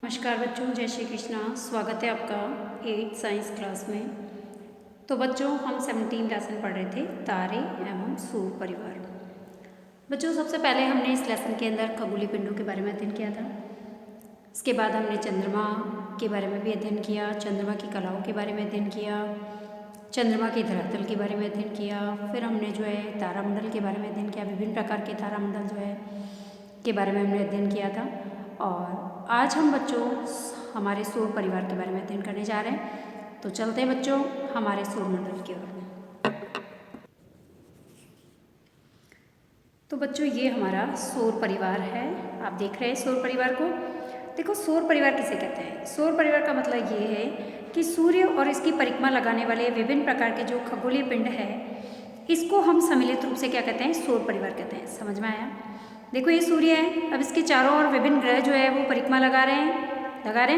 नमस्कार बच्चों, जय श्री कृष्णा। स्वागत है आपका 8th साइंस क्लास में। तो बच्चों, हम 17 लेसन पढ़ रहे थे, तारे एवं सूर्य परिवार। बच्चों, सबसे पहले हमने इस लेसन के अंदर खगोलीय पिंडों के बारे में अध्ययन किया था। इसके बाद हमने चंद्रमा के बारे में भी अध्ययन किया, चंद्रमा की कलाओं के बारे में अध्ययन किया, चंद्रमा के धरातल के बारे में अध्ययन किया। फिर हमने जो है तारामंडल के बारे में अध्ययन किया, विभिन्न प्रकार के तारामंडल जो है के बारे में हमने अध्ययन किया था। और आज हम बच्चों हमारे सौर परिवार के बारे में अध्ययन करने जा रहे हैं। तो चलते हैं बच्चों हमारे सौरमंडल की ओर। तो बच्चों, ये हमारा सौर परिवार है। आप देख रहे हैं सौर परिवार को। देखो, सौर परिवार किसे कहते हैं? सौर परिवार का मतलब ये है कि सूर्य और इसकी परिक्रमा लगाने वाले विभिन्न प्रकार के जो खगोलीय पिंड है, इसको हम सम्मिलित रूप से क्या कहते हैं? सौर परिवार कहते हैं। समझ में आया? देखो, ये सूर्य है, अब इसके चारों ओर विभिन्न ग्रह जो है वो परिक्रमा लगा रहे हैं,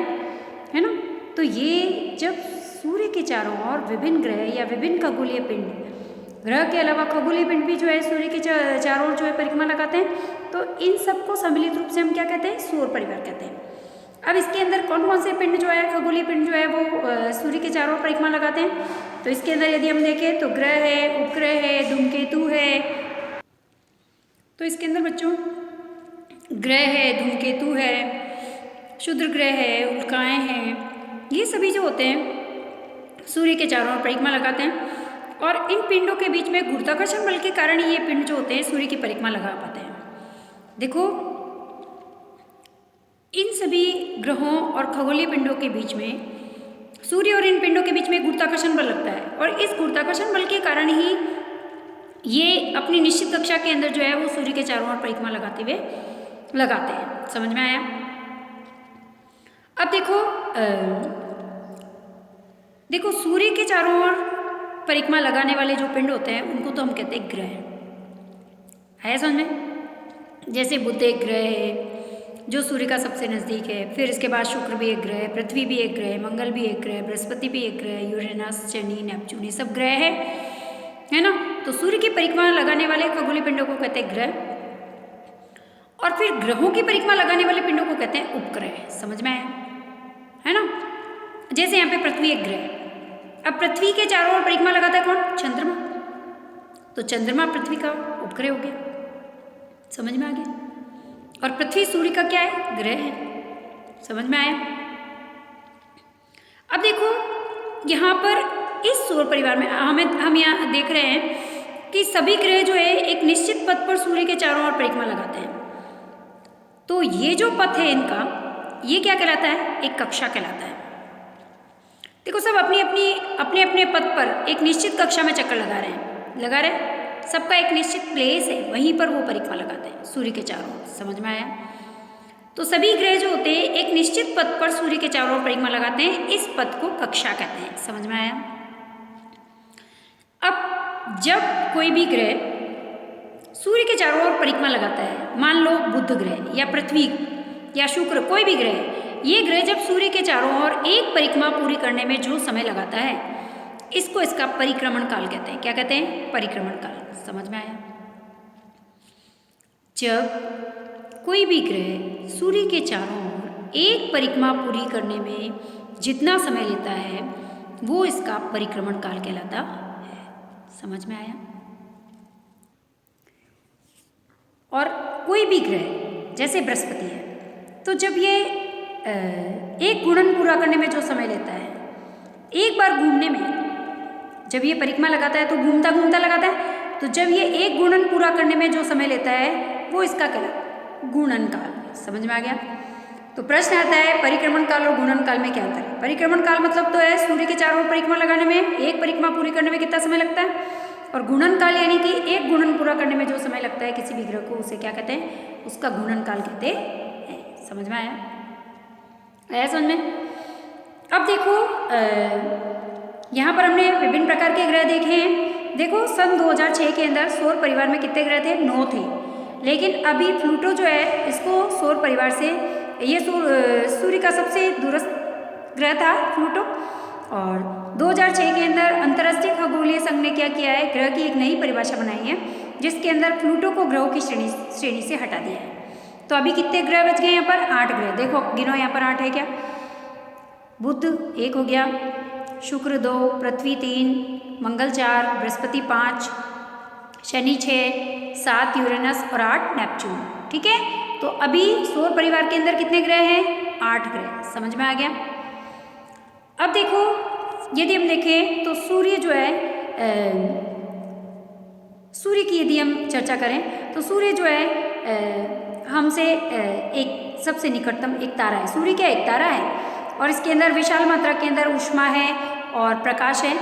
है ना। तो ये जब सूर्य के चारों ओर विभिन्न ग्रह या विभिन्न खगोलीय पिंड, ग्रह के अलावा खगोलीय पिंड भी जो है सूर्य के चारों ओर जो है परिक्रमा लगाते हैं, तो इन सबको सम्मिलित रूप से हम क्या कहते हैं? सौर परिवार कहते हैं। अब इसके अंदर कौन कौन से पिंड जो है, खगोलीय पिंड जो है वो सूर्य के चारों ओर परिक्रमा लगाते हैं? तो इसके अंदर यदि हम देखें तो ग्रह है, उपग्रह है, धूमकेतु है। तो इसके अंदर बच्चों ग्रह है, धूमकेतु है, क्षुद्र ग्रह है, उल्काएं हैं, ये सभी जो होते हैं सूर्य के चारों ओर परिक्रमा लगाते हैं। और इन पिंडों के बीच में गुरुत्वाकर्षण बल के कारण ये पिंड जो होते हैं सूर्य की परिक्रमा लगा पाते हैं। देखो, इन सभी ग्रहों और खगोलीय पिंडों के बीच में, सूर्य और इन पिंडों के बीच में गुरुत्वाकर्षण बल लगता है, और इस गुरुत्वाकर्षण बल के कारण ही ये अपनी निश्चित कक्षा के अंदर जो है वो सूर्य के चारों ओर परिक्रमा लगाते हैं। समझ में आया? अब देखो सूर्य के चारों ओर परिक्रमा लगाने वाले जो पिंड होते हैं उनको तो हम कहते हैं ग्रह। है समझ में? जैसे बुध एक ग्रह है जो सूर्य का सबसे नज़दीक है, फिर इसके बाद शुक्र भी एक ग्रह है, पृथ्वी भी एक ग्रह है, मंगल भी एक ग्रह है, बृहस्पति भी एक ग्रह है, यूरेनस, शनि, नेपच्यून, ये सब ग्रह है ना। तो सूर्य की परिक्रमा लगाने वाले खगोलीय पिंडों को कहते हैं ग्रह, और फिर ग्रहों की परिक्रमा लगाने वाले पिंडों को कहते हैं उपग्रह। समझ में आया? है ना। जैसे यहाँ पे पृथ्वी एक ग्रह, अब पृथ्वी के चारों ओर परिक्रमा लगाता है कौन? चंद्रमा। तो चंद्रमा पृथ्वी का उपग्रह हो गया। समझ में आ गया? और पृथ्वी सूर्य का क्या है? ग्रह है। समझ में आया? अब देखो, यहाँ पर इस सौर परिवार में हम यहाँ देख रहे हैं कि सभी ग्रह जो है एक निश्चित पथ पर सूर्य के चारों ओर परिक्रमा लगाते हैं। तो ये जो पथ है इनका, ये क्या कहलाता है? एक कक्षा कहलाता है। देखो, सब अपने अपने पथ पर एक निश्चित कक्षा में चक्कर लगा रहे हैं। सबका एक निश्चित प्लेस है, वहीं पर वो परिक्रमा लगाते हैं सूर्य के चारों ओर। समझ में आया? तो सभी ग्रह जो होते हैं एक निश्चित पथ पर सूर्य के चारों ओर परिक्रमा लगाते हैं। इस पथ को कक्षा कहते हैं। समझ में आया? अब जब कोई भी ग्रह सूर्य के चारों ओर परिक्रमा लगाता है, मान लो बुध ग्रह या पृथ्वी या शुक्र, कोई भी ग्रह, ये ग्रह जब सूर्य के चारों ओर एक परिक्रमा पूरी करने में जो समय लगाता है, इसको इसका परिक्रमण काल कहते हैं। क्या कहते हैं? परिक्रमण काल। समझ में आया? जब कोई भी ग्रह सूर्य के चारों ओर एक परिक्रमा पूरी करने में जितना समय लेता है, वो इसका परिक्रमण काल कहलाता है। समझ में आया? और कोई भी ग्रह जैसे बृहस्पति है, तो जब ये एक गुणन पूरा करने में जो समय लेता है, एक बार घूमने में, जब ये परिक्रमा लगाता है तो घूमता घूमता लगाता है, तो जब ये एक गुणन पूरा करने में जो समय लेता है वो इसका कहलाता गुणन काल। समझ में आ गया? तो प्रश्न आता है, परिक्रमण काल और गुणन काल में क्या अंतर है? परिक्रमण काल मतलब तो है सूर्य के चारों ओर परिक्रमा लगाने में, एक परिक्रमा पूरी करने में कितना समय लगता है, और गुणन काल यानी कि एक गुणन पूरा करने में जो समय लगता है किसी भी ग्रह को, उसे क्या कहते हैं? उसका गुणन काल कहते हैं। समझ में आया समझ में? अब देखो, यहाँ पर हमने विभिन्न प्रकार के ग्रह देखे हैं। देखो, सन 2006 के अंदर सौर परिवार में कितने ग्रह थे? 9 थे। लेकिन अभी प्लूटो जो है, इसको सौर परिवार से, ये सूर्य का सबसे दूरस्थ ग्रह था प्लूटो, और 2006 के अंदर अंतर्राष्ट्रीय खगोलीय संघ ने क्या किया है? ग्रह की एक नई परिभाषा बनाई है, जिसके अंदर प्लूटो को ग्रहों की श्रेणी से हटा दिया है। तो अभी कितने ग्रह बच गए यहाँ पर? 8 ग्रह। देखो गिनो यहाँ पर 8 है क्या? बुध 1 हो गया, शुक्र 2, पृथ्वी 3, मंगल 4, बृहस्पति 5, शनि 6, 7 यूरेनस और 8 नेपच्यून। ठीक है, तो अभी सौर परिवार के अंदर कितने ग्रह हैं? 8 ग्रह। समझ में आ गया? अब देखो यदि हम देखें तो सूर्य जो है सूर्य की यदि हम चर्चा करें तो सूर्य जो है हमसे एक सबसे निकटतम एक तारा है। सूर्य क्या एक तारा है और इसके अंदर विशाल मात्रा के अंदर ऊष्मा है और प्रकाश है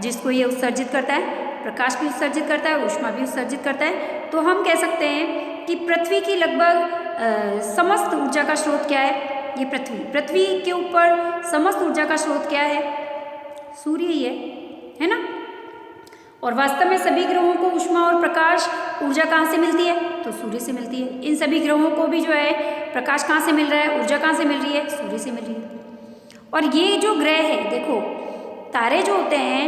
जिसको ये उत्सर्जित करता है। प्रकाश भी उत्सर्जित करता है, ऊष्मा भी उत्सर्जित करता है। तो हम कह सकते हैं कि पृथ्वी की लगभग समस्त ऊर्जा का स्रोत क्या है? ये पृथ्वी के ऊपर समस्त ऊर्जा का स्रोत क्या है? सूर्य ही है ना? और वास्तव में सभी ग्रहों को ऊष्मा और प्रकाश ऊर्जा कहाँ से मिलती है? तो सूर्य से मिलती है। इन सभी ग्रहों को भी जो है प्रकाश कहाँ से मिल रहा है, ऊर्जा कहाँ से मिल रही है? सूर्य से मिल रही है। और ये जो ग्रह है, देखो तारे जो होते हैं,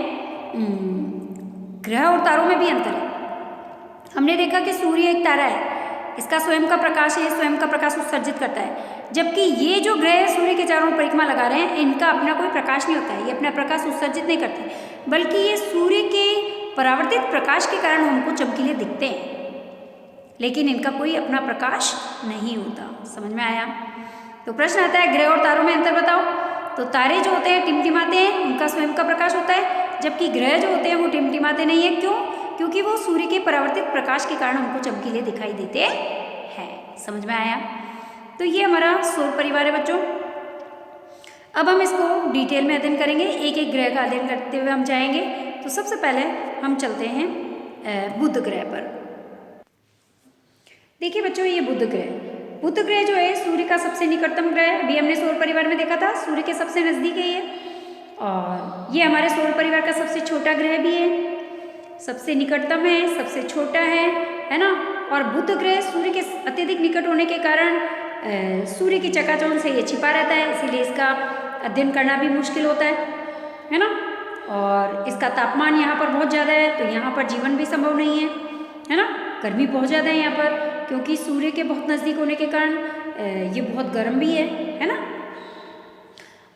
ग्रह और तारों में भी अंतर है। हमने देखा कि सूर्य एक तारा है, इसका स्वयं का प्रकाश है, स्वयं का प्रकाश उत्सर्जित करता है। जबकि ये जो ग्रह सूर्य के चारों परिक्रमा लगा रहे हैं, इनका अपना कोई प्रकाश नहीं होता है, ये अपना प्रकाश उत्सर्जित नहीं करते, बल्कि ये सूर्य के परावर्तित प्रकाश के कारण हमको चमकीले दिखते हैं, लेकिन इनका कोई अपना प्रकाश नहीं होता। समझ में आया? तो प्रश्न आता है ग्रह और तारों में अंतर बताओ। तो तारे जो होते हैं टिमटिमाते हैं, उनका स्वयं का प्रकाश होता है, जबकि ग्रह जो होते हैं वो टिमटिमाते नहीं है। क्यों? क्योंकि वो सूर्य के परावर्तित प्रकाश के कारण हमको चमकीले दिखाई देते हैं। समझ में आया? तो ये हमारा सौर परिवार है बच्चों। अब हम इसको डिटेल में अध्ययन करेंगे, एक एक ग्रह का अध्ययन करते हुए हम जाएंगे। तो सबसे पहले हम चलते हैं बुध ग्रह पर। देखिए बच्चों, ये बुध ग्रह जो है सूर्य का सबसे निकटतम ग्रह है। अभी हमने सौर परिवार में देखा था, सूर्य के सबसे नजदीक है ये, और ये हमारे सौर परिवार का सबसे छोटा ग्रह भी है, सबसे निकटतम है, सबसे छोटा है ना। और बुध ग्रह सूर्य के अत्यधिक निकट होने के कारण सूर्य की चकाचौंध से ये छिपा रहता है, इसीलिए इसका अध्ययन करना भी मुश्किल होता है ना। और इसका तापमान यहाँ पर बहुत ज़्यादा है, तो यहाँ पर जीवन भी संभव नहीं है ना। गर्मी बहुत ज़्यादा है यहाँ पर, क्योंकि सूर्य के बहुत नज़दीक होने के कारण ये बहुत गर्म भी है ना।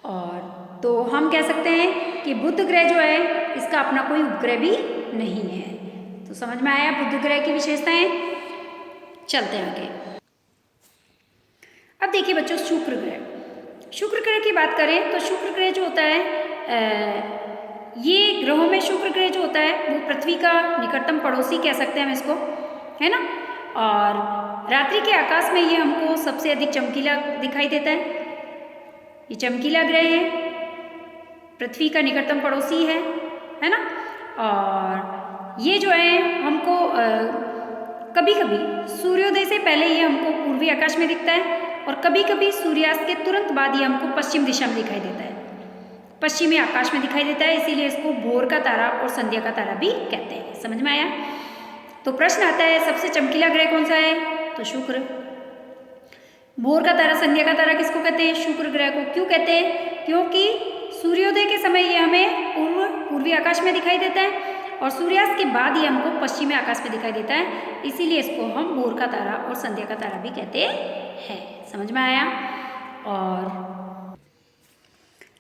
और तो हम कह सकते हैं कि बुध ग्रह जो है इसका अपना कोई उपग्रह भी नहीं है। तो समझ में आया बुध ग्रह की विशेषताएं। चलते हैं आगे। अब देखिए बच्चों, शुक्र ग्रह की बात करें तो शुक्र ग्रह जो होता है, ये ग्रहों में शुक्र ग्रह जो होता है वो पृथ्वी का निकटतम पड़ोसी कह सकते हैं हम इसको, है ना। और रात्रि के आकाश में ये हमको सबसे अधिक चमकीला दिखाई देता है। ये चमकीला ग्रह है, पृथ्वी का निकटतम पड़ोसी है ना। और ये जो है हमको कभी कभी सूर्योदय से पहले ये हमको पूर्वी आकाश में दिखता है, और कभी कभी सूर्यास्त के तुरंत बाद ये हमको पश्चिम दिशा में दिखाई देता है, पश्चिमी आकाश में दिखाई देता है। इसीलिए इसको भोर का तारा और संध्या का तारा भी कहते हैं। समझ में आया? तो प्रश्न आता है सबसे चमकीला ग्रह कौन सा है? तो शुक्र। भोर का तारा, संध्या का तारा किसको कहते हैं? शुक्र ग्रह को। क्यों कहते हैं? क्योंकि सूर्योदय के समय ये हमें पूर्वी आकाश में दिखाई देता है, और सूर्यास्त के बाद ये हमको पश्चिमी आकाश में दिखाई देता है, इसीलिए इसको हम भोर का तारा और संध्या का तारा भी कहते हैं। समझ में आया? और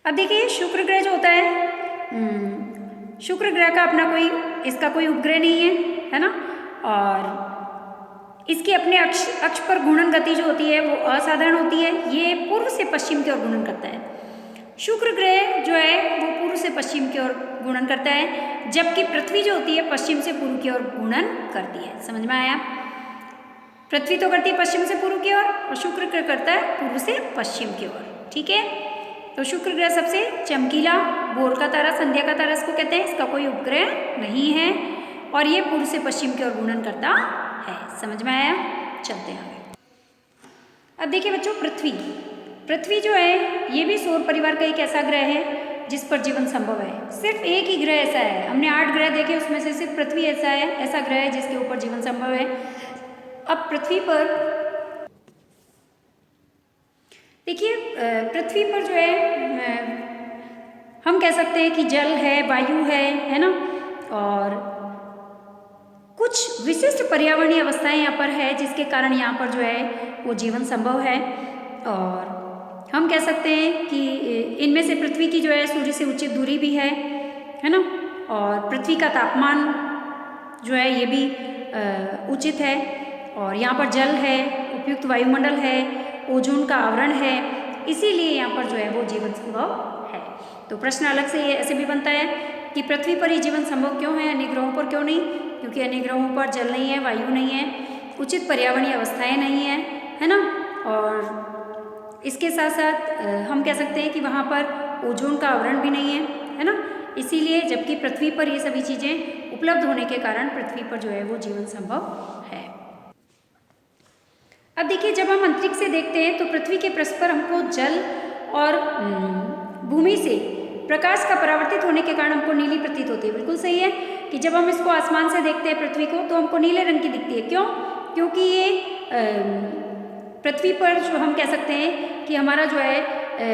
अब देखिए शुक्र ग्रह जो होता है, शुक्र ग्रह का अपना इसका कोई उपग्रह नहीं है ना। और इसके अपने अक्ष पर घूर्णन गति जो होती है वो असाधारण होती है। ये पूर्व से पश्चिम की ओर घूर्णन करता है। शुक्र ग्रह जो है वो पूर्व से पश्चिम की ओर घूर्णन करता है, जबकि पृथ्वी जो होती है पश्चिम से पूर्व की ओर घूर्णन करती है। समझ में आया? पृथ्वी तो करती है पश्चिम से पूर्व की ओर, और शुक्र ग्रह करता है पूर्व से पश्चिम की ओर। ठीक है, तो शुक्र ग्रह सबसे चमकीला, भोर का तारा, संध्या का तारा इसको कहते हैं। इसका कोई उपग्रह नहीं है, और ये पूर्व से पश्चिम की ओर घूर्णन करता है। समझ में आया? चलते हैं आगे। अब देखिए बच्चों, पृथ्वी जो है ये भी सौर परिवार का एक ऐसा ग्रह है जिस पर जीवन संभव है। सिर्फ एक ही ग्रह ऐसा है, हमने 8 ग्रह देखे, उसमें से सिर्फ पृथ्वी ऐसा ग्रह है जिसके ऊपर जीवन संभव है। अब पृथ्वी पर देखिए, पृथ्वी पर जो है हम कह सकते हैं कि जल है, वायु है ना। और कुछ विशिष्ट पर्यावरणीय अवस्थाएं यहाँ पर है जिसके कारण यहाँ पर जो है वो जीवन संभव है। और हम कह सकते हैं कि इनमें से पृथ्वी की जो है सूर्य से उचित दूरी भी है ना, और पृथ्वी का तापमान जो है ये भी उचित है, और यहाँ पर जल है, उपयुक्त वायुमंडल है, ओजोन का आवरण है, इसीलिए यहाँ पर जो है वो जीवन संभव है। तो प्रश्न अलग से ये ऐसे भी बनता है कि पृथ्वी पर ही जीवन संभव क्यों है, अन्य ग्रहों पर क्यों नहीं? क्योंकि अन्य ग्रहों पर जल नहीं है, वायु नहीं है, उचित पर्यावरणीय अवस्थाएं नहीं है ना, और इसके साथ साथ हम कह सकते हैं कि वहाँ पर ओजोन का आवरण भी नहीं है ना, इसीलिए जबकि पृथ्वी पर ये सभी चीज़ें उपलब्ध होने के कारण पृथ्वी पर जो है वो जीवन संभव है। अब देखिए, जब हम अंतरिक्ष से देखते हैं तो पृथ्वी के पृष्ठ पर हमको जल और भूमि से प्रकाश का परावर्तित होने के कारण हमको नीली प्रतीत होती है। बिल्कुल सही है कि जब हम इसको आसमान से देखते हैं पृथ्वी को तो हमको नीले रंग की दिखती है। क्यों? क्योंकि ये पृथ्वी पर जो हम कह सकते हैं कि हमारा जो है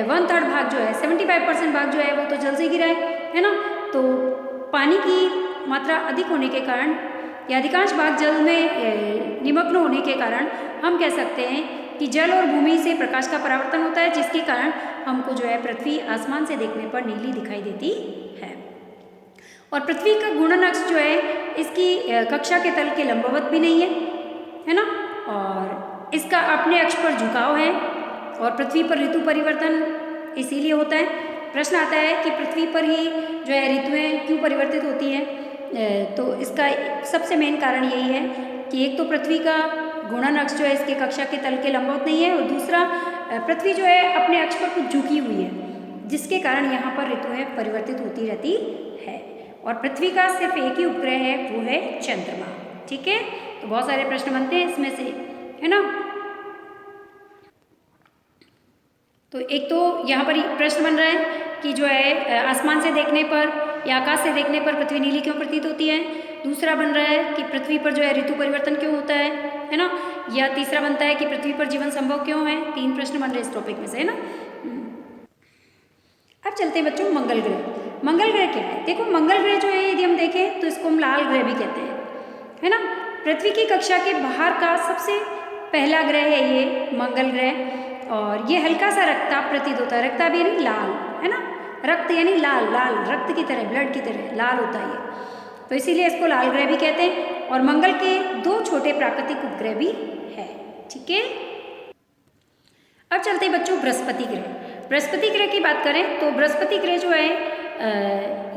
1/3 भाग जो है 75% भाग जो है वो तो जल से गिरा है ना, तो पानी की मात्रा अधिक होने के कारण या अधिकांश भाग जल में निमग्न होने के कारण हम कह सकते हैं कि जल और भूमि से प्रकाश का परावर्तन होता है, जिसके कारण हमको जो है पृथ्वी आसमान से देखने पर नीली दिखाई देती है। और पृथ्वी का घूर्णन अक्ष जो है इसकी कक्षा के तल के लंबवत भी नहीं है ना, और इसका अपने अक्ष पर झुकाव है, और पृथ्वी पर ऋतु परिवर्तन इसीलिए होता है। प्रश्न आता है कि पृथ्वी पर ही जो है ऋतुएं क्यों परिवर्तित होती हैं, तो इसका सबसे मेन कारण यही है कि एक तो पृथ्वी का घूर्णन अक्ष जो है इसके कक्षा के तल के लंबवत नहीं है, और दूसरा पृथ्वी जो है अपने अक्ष पर कुछ झुकी हुई है, जिसके कारण यहाँ पर ऋतुएं परिवर्तित होती रहती है। और पृथ्वी का सिर्फ एक ही उपग्रह है, वो है चंद्रमा। ठीक है, तो बहुत सारे प्रश्न बनते हैं इसमें से, है ना। तो एक तो यहाँ पर प्रश्न बन रहा है कि जो है आसमान से देखने पर या आकाश से देखने पर पृथ्वी नीली क्यों प्रतीत होती है। दूसरा बन रहा है कि पृथ्वी पर जो है ऋतु परिवर्तन क्यों होता है ना। या तीसरा बनता है कि पृथ्वी पर जीवन संभव क्यों है। 3 प्रश्न बन रहे इस टॉपिक में से, है ना। अब चलते हैं बच्चों मंगल ग्रह। मंगल ग्रह क्या है? देखो, मंगल ग्रह जो है यदि हम देखें तो इसको हम लाल ग्रह भी कहते हैं, है ना। पृथ्वी की कक्षा के बाहर का सबसे पहला ग्रह है ये मंगल ग्रह, और ये हल्का सा रक्ताभ प्रतीत होता है। रक्ताभ यानी लाल, है ना। रक्त यानी लाल, लाल रक्त की तरह, ब्लड की तरह लाल होता है ये, तो इसीलिए इसको लाल ग्रह भी कहते हैं। और मंगल के 2 छोटे प्राकृतिक उपग्रह भी है। ठीक है, अब चलते हैं बच्चों बृहस्पति ग्रह। बृहस्पति ग्रह की बात करें तो बृहस्पति ग्रह जो है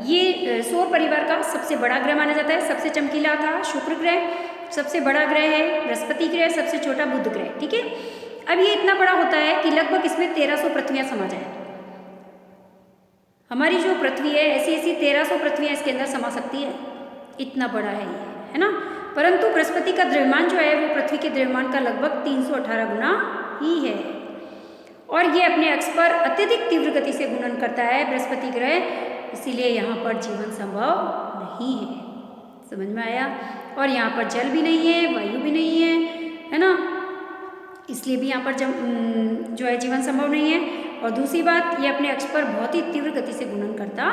ये सौर परिवार का सबसे बड़ा ग्रह माना जाता है। सबसे चमकीला था शुक्र ग्रह, सबसे बड़ा ग्रह है बृहस्पति ग्रह, सबसे छोटा बुध ग्रह। ठीक है, अब ये इतना बड़ा होता है कि लगभग इसमें 1300 पृथ्वियाँ समा जाए। हमारी जो पृथ्वी है ऐसी 1300 पृथ्वियाँ इसके अंदर समा सकती है, इतना बड़ा है ये, है ना। परंतु बृहस्पति का द्रव्यमान जो है वो पृथ्वी के द्रव्यमान का लगभग 318 गुना ही है, और ये अपने अक्ष पर अत्यधिक तीव्र गति से घूर्णन करता है बृहस्पति ग्रह, इसीलिए यहाँ पर जीवन संभव नहीं है। समझ में आया। और यहाँ पर जल भी नहीं है, वायु भी नहीं है ना, इसलिए भी यहाँ पर जो है जीवन संभव नहीं है। और दूसरी बात, ये अपने अक्ष पर बहुत ही तीव्र गति से घूर्णन करता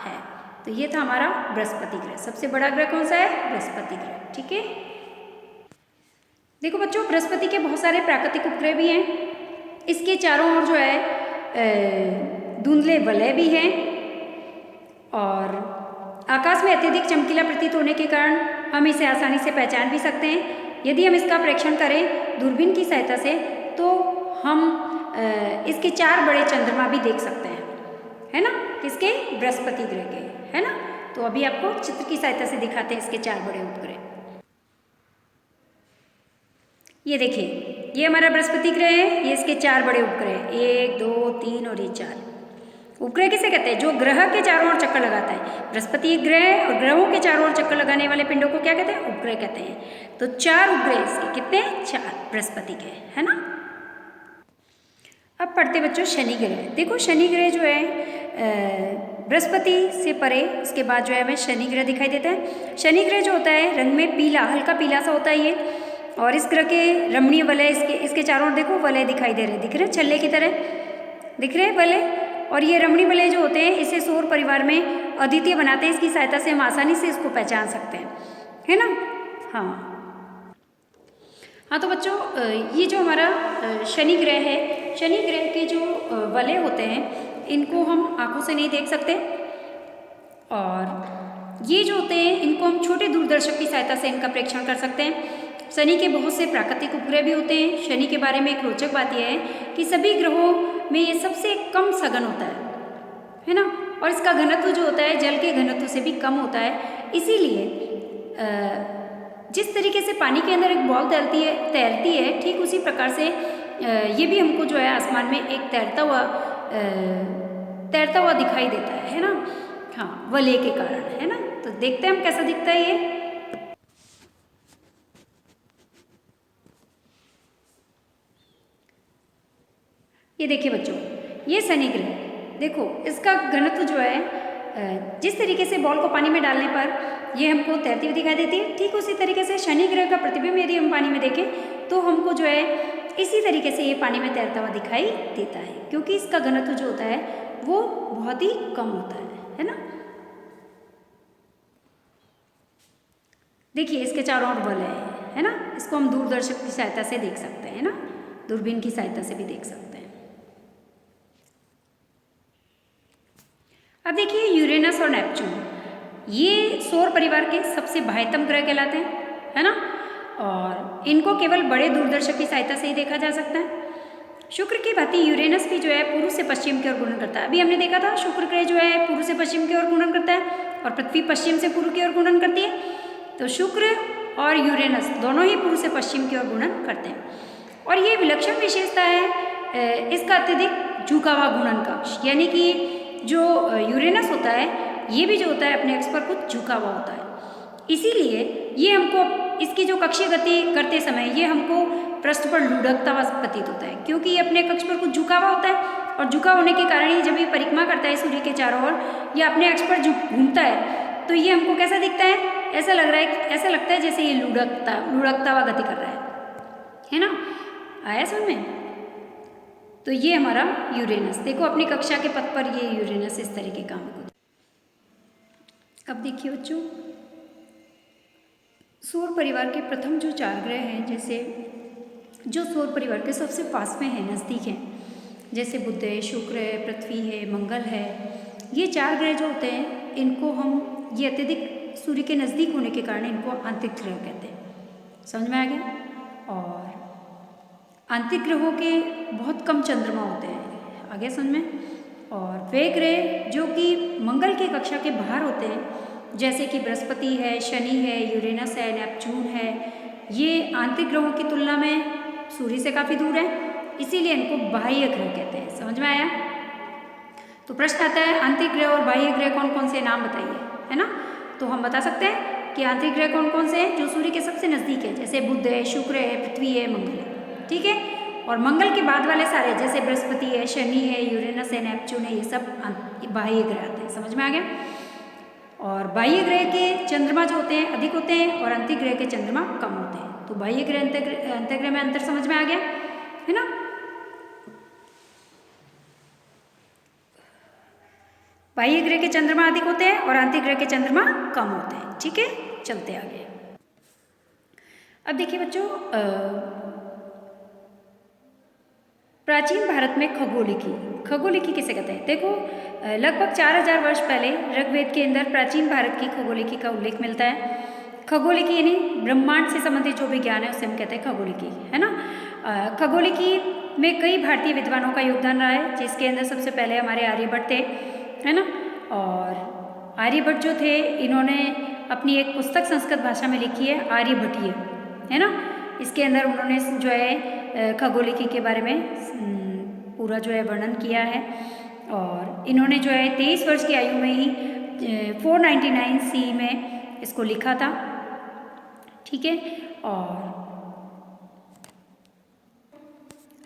है। तो ये था हमारा बृहस्पति ग्रह। सबसे बड़ा ग्रह कौन सा है? बृहस्पति ग्रह। ठीक है, देखो बच्चों, बृहस्पति के बहुत सारे प्राकृतिक उपग्रह भी हैं। इसके चारों ओर जो है धुंधले वलय भी हैं, और आकाश में अत्यधिक चमकीला प्रतीत होने के कारण हम इसे आसानी से पहचान भी सकते हैं। यदि हम इसका प्रेक्षण करें दूरबीन की सहायता से तो हम इसके 4 बड़े चंद्रमा भी देख सकते हैं, है ना। किसके? बृहस्पति ग्रह के, है ना। तो अभी आपको चित्र की सहायता से दिखाते हैं इसके 4 बड़े उपग्रह। ये देखिए, ये हमारा बृहस्पति ग्रह है, ये इसके 4 बड़े उपग्रह, 1, 2, 3 और ये 4 उपग्रह किसे कहते हैं? जो ग्रह के चारों ओर चक्कर लगाता है। बृहस्पति एक ग्रह है, और ग्रहों के चारों ओर चक्कर लगाने वाले पिंडों को क्या कहते हैं? उपग्रह कहते हैं। तो 4 उपग्रह इसके, कितने? 4 बृहस्पति के, है ना। अब पढ़ते बच्चों शनि ग्रह। देखो, शनि ग्रह जो है बृहस्पति से परे इसके बाद जो है हमें शनि ग्रह दिखाई देता है। शनि ग्रह जो होता है रंग में पीला, हल्का पीला सा होता है ये, और इस ग्रह के रमणीय वलय इसके चारों ओर देखो वलय दिखाई दे रहे हैं, दिख रहे हैं छल्ले की तरह दिख रहे हैं वलय। और ये रमणीय वलय जो होते हैं इसे सौर परिवार में अद्वितीय बनाते हैं। इसकी सहायता से हम आसानी से इसको पहचान सकते हैं, है ना। हाँ हाँ, तो बच्चों ये जो हमारा शनि ग्रह है, शनि ग्रह के जो वलय होते हैं इनको हम आंखों से नहीं देख सकते, और ये जो होते हैं इनको हम छोटे दूरदर्शक की सहायता से इनका प्रेक्षण कर सकते हैं। शनि के बहुत से प्राकृतिक उपग्रह भी होते हैं। शनि के बारे में एक रोचक बात यह है कि सभी ग्रहों में ये सबसे कम सघन होता है ना, और इसका घनत्व जो होता है जल के घनत्व से भी कम होता है। इसीलिए जिस तरीके से पानी के अंदर एक बॉल तैरती है ठीक उसी प्रकार से ये भी हमको जो है आसमान में एक तैरता हुआ दिखाई देता है ना। हाँ, वलय के कारण, है ना। तो देखते हैं हम कैसा दिखता है ये देखिए बच्चों, ये शनि ग्रह, देखो इसका घनत्व जो है जिस तरीके से बॉल को पानी में डालने पर ये हमको तैरती हुई दिखाई देती है, ठीक उसी तरीके से शनि ग्रह का प्रतिबिंब यदि हम पानी में देखें तो हमको जो है इसी तरीके से ये पानी में तैरता हुआ दिखाई देता है, क्योंकि इसका घनत्व जो होता है वो बहुत ही कम होता है ना। देखिए इसके चारों ओर वलय है ना, इसको हम दूरदर्शक की सहायता से देख सकते हैं ना, दूरबीन की सहायता से भी देख सकते हैं। अब देखिए यूरेनस और नेपच्यून, ये सौर परिवार के सबसे बाह्यतम ग्रह कहलाते हैं, है ना, और इनको केवल बड़े दूरदर्शक की सहायता से ही देखा जा सकता है। शुक्र की भांति यूरेनस भी जो है पूर्व से पश्चिम की ओर घूर्णन करता है। अभी हमने देखा था शुक्र ग्रह जो है पूर्व से पश्चिम की ओर घूर्णन करता है और पृथ्वी पश्चिम से पूर्व की ओर घूर्णन करती है। तो शुक्र और यूरेनस दोनों ही पूर्व से पश्चिम की ओर घूर्णन करते हैं, और ये विलक्षण विशेषता है इसका अत्यधिक झुका हुआ घूर्णन कक्ष, यानी कि जो यूरेनस होता है ये भी जो होता है अपने अक्ष पर कुछ झुका हुआ होता है। इसीलिए ये हमको इसकी जो कक्षीय गति करते समय ये हमको पृष्ठ पर लुढ़कता हुआ प्रतीत होता है, क्योंकि ये अपने कक्ष पर कुछ झुका हुआ होता है, और झुका होने के कारण ही जब ये परिक्रमा करता है सूर्य के चारों ओर या अपने अक्ष पर घूमता है तो ये हमको कैसा दिखता है, ऐसा लगता है जैसे ये लुढ़कता हुआ गति कर रहा है ना। आया समझ में। तो ये हमारा यूरेनस, देखो अपनी कक्षा के पथ पर ये यूरेनस इस तरीके का हमको। अब देखिए बच्चों, सौर परिवार के प्रथम जो 4 ग्रह हैं, जैसे जो सौर परिवार के सबसे पास में है, नज़दीक हैं, जैसे बुध है, शुक्र है, पृथ्वी है, मंगल है, ये 4 ग्रह जो होते हैं इनको हम ये अत्यधिक सूर्य के नज़दीक होने के कारण इनको आंतरिक ग्रह कहते हैं। समझ में आ गया। और आंतरिक ग्रहों के बहुत कम चंद्रमा होते हैं, आगे समझ में। और वे ग्रह जो कि मंगल की कक्षा के बाहर होते हैं, जैसे कि बृहस्पति है, शनि है, यूरेनस है, नेपच्यून है, ये आंतरिक ग्रहों की तुलना में सूर्य से काफ़ी दूर है, इसीलिए इनको बाह्य ग्रह कहते हैं। समझ में आया। तो प्रश्न आता है आंतरिक ग्रह और बाह्य ग्रह कौन कौन से, नाम बताइए, है ना। तो हम बता सकते हैं कि आंतरिक ग्रह कौन कौन से हैं, जो सूर्य के सबसे नज़दीक है, जैसे बुध है, शुक्र है, पृथ्वी है, मंगल है, ठीक है। और मंगल के बाद वाले सारे जैसे बृहस्पति है, शनि है, यूरेनस है, नेपच्यून है, ये सब बाह्य ग्रह आते हैं। समझ में आ गया। और बाह्य ग्रह के चंद्रमा जो होते हैं अधिक होते हैं और आंतरिक ग्रह के चंद्रमा कम होते हैं। तो बाह्य ग्रह अंतर्ग्रह में अंतर समझ में आ गया, है ना। बाह्य ग्रह के चंद्रमा अधिक होते हैं और आंतरिक ग्रह के चंद्रमा कम होते हैं, ठीक है। चलते आगे। अब देखिए बच्चों, प्राचीन भारत में खगोलिकी किसे कहते हैं। देखो लगभग 4000 वर्ष पहले ऋग्वेद के अंदर प्राचीन भारत की खगोलिकी का उल्लेख मिलता है। खगोलिकी यानी ब्रह्मांड से संबंधित जो भी ज्ञान है उसे हम कहते हैं खगोलिकी, है ना। खगोलिकी में कई भारतीय विद्वानों का योगदान रहा है, जिसके अंदर सबसे पहले हमारे आर्यभट्ट थे, है ना। और आर्यभट्ट जो थे इन्होंने अपनी एक पुस्तक संस्कृत भाषा में लिखी है, आर्यभट्टीय, है ना। इसके अंदर उन्होंने जो है खगोलिकी के बारे में पूरा जो है वर्णन किया है, और इन्होंने जो है 23 वर्ष की आयु में ही 499 सी में इसको लिखा था, ठीक है। और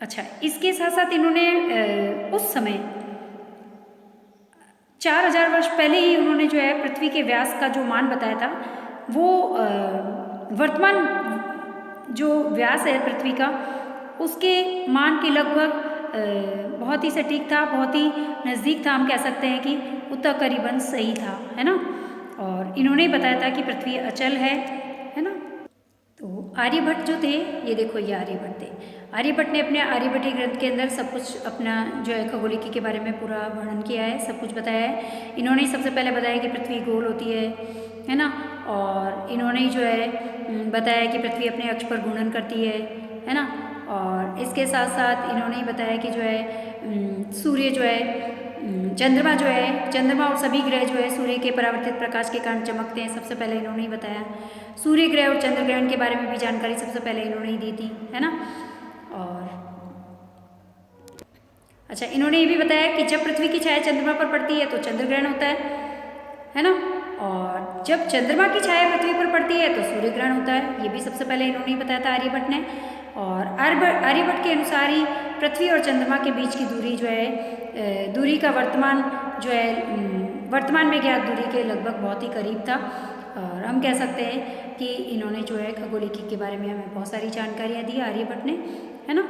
अच्छा, इसके साथ साथ इन्होंने उस समय 4000 वर्ष पहले ही उन्होंने जो है पृथ्वी के व्यास का जो मान बताया था, वो वर्तमान जो व्यास है पृथ्वी का उसके मान के लगभग बहुत ही सटीक था, बहुत ही नज़दीक था। हम कह सकते हैं कि उतना करीबन सही था, है ना। और इन्होंने बताया था कि पृथ्वी अचल है ना। आर्यभट्ट जो थे, ये देखो ये आर्यभट्ट थे। आर्यभट्ट ने अपने आर्यभट्टीय ग्रंथ के अंदर सब कुछ अपना जो है खगोलिकी के बारे में पूरा वर्णन किया है, सब कुछ बताया है। इन्होंने सबसे पहले बताया कि पृथ्वी गोल होती है ना। और इन्होंने ही जो है बताया कि पृथ्वी अपने अक्ष पर घूर्णन करती है ना। और इसके साथ साथ इन्होंने ही बताया कि जो है सूर्य जो है चंद्रमा जो है, चंद्रमा और सभी ग्रह जो है सूर्य के परावर्तित प्रकाश के कारण चमकते हैं, सबसे पहले इन्होंने ही बताया। सूर्य ग्रह और चंद्र ग्रहण के बारे में भी जानकारी सबसे पहले इन्होंने ही दी थी, है ना। और अच्छा, इन्होंने ये भी बताया कि जब पृथ्वी की छाया चंद्रमा पर पड़ती है तो चंद्र ग्रहण होता है ना। और जब चंद्रमा की छाया पृथ्वी पर पड़ती है तो सूर्य ग्रहण होता है, ये भी सबसे पहले इन्होंने ही बताया था आर्यभट्ट ने। और आर्यभट्ट के अनुसार ही पृथ्वी और चंद्रमा के बीच की दूरी जो है, दूरी का वर्तमान जो है वर्तमान में ज्ञात दूरी के लगभग बहुत ही करीब था। और हम कह सकते हैं कि इन्होंने जो है खगोलिकी के बारे में हमें बहुत सारी जानकारियाँ दी आर्यभट्ट ने, है ना।